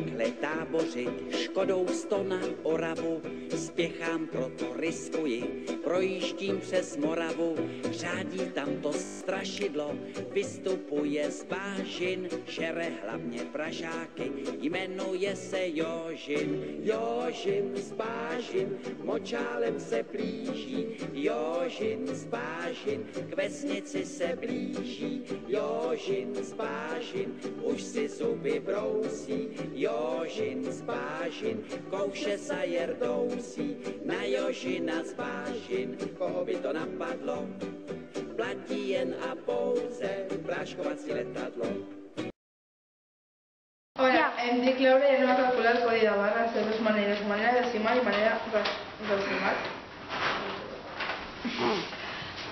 takhle tábořit, Škodou 100 na Oravu, spěchám, proto riskuji, projíždím přes Moravu, řádí tam to strašidlo, vystupuje z Bážin, žere hlavně Pražáky, jmenuje se Jožin. Jožin z Bážin, močálem se blíží, Jožin z Bážin, k vesnici se blíží, Jožin z Bážin, už si zuby brousí, Jožin z Bážin, kouše za Jerdousí, na Jožina z Bážin, koho by to napadlo, platí jen a pouze práškovací letadlo. Ahora, hem d'incloure en una calcular el codi de barres de dues maneres, manera decimal i manera decimal.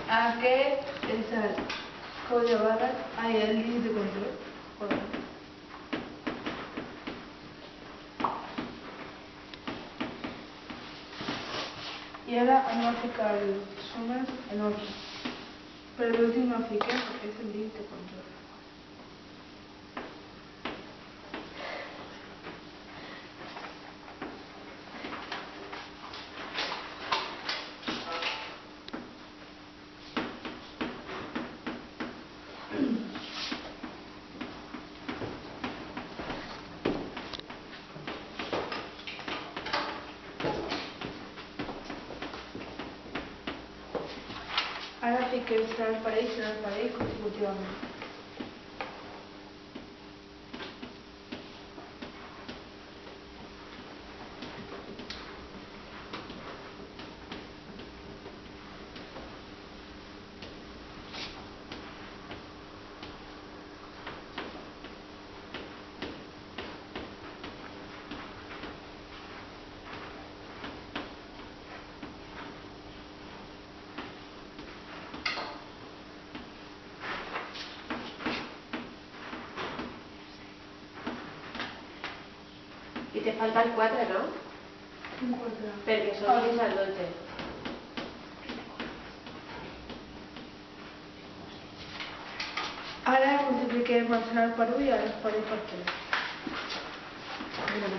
Aquest és el codi de barres, el límit de control. I ara anem a ficar els sumes en ordre. Però l'últim no fiquem perquè és el límit de control. Ara fiquem serà el parell consecutivament. I te falta el 4, no? Un 4. Perquè són fins al 12. Ara multipliquem el senar per 1 i el parell per 3. I ara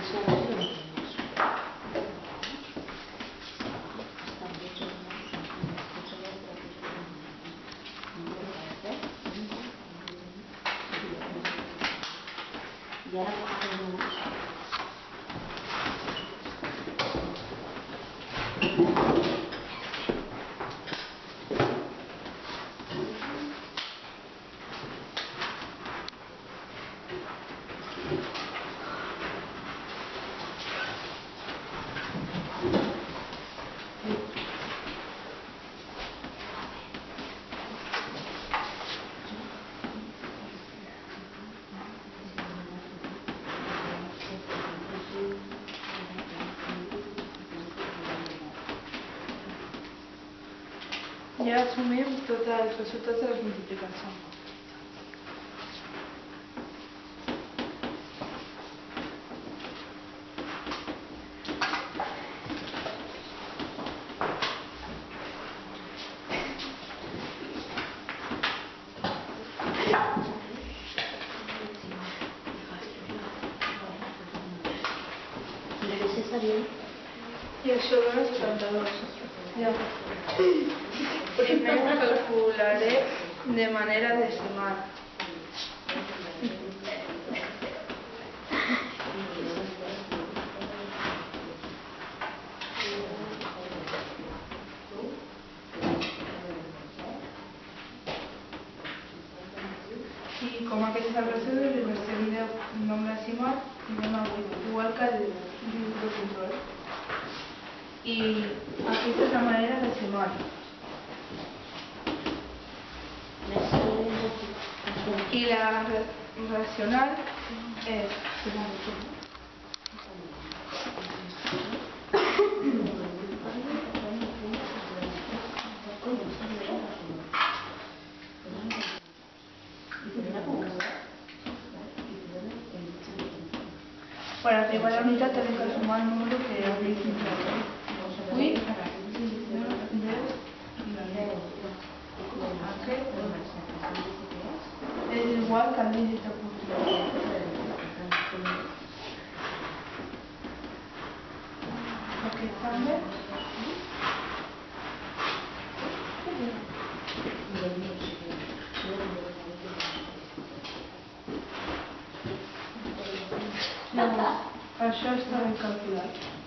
I ara sumem tots els resultats de les multiplicacions. I això dona 72. Ja. Primer ho calcularé de manera decimal. I com aquest és el residu, li restem un nombre decimal i anem a 8, igual que el límit de control. I aquesta és la manera decimal. I la racional és per arribar a la unitat tenim que sumar el número que ha dit fins ara. 8, 10 i 10. Aquest és igual que el límit de control. Aquest també. Llavors, això està ben calculat.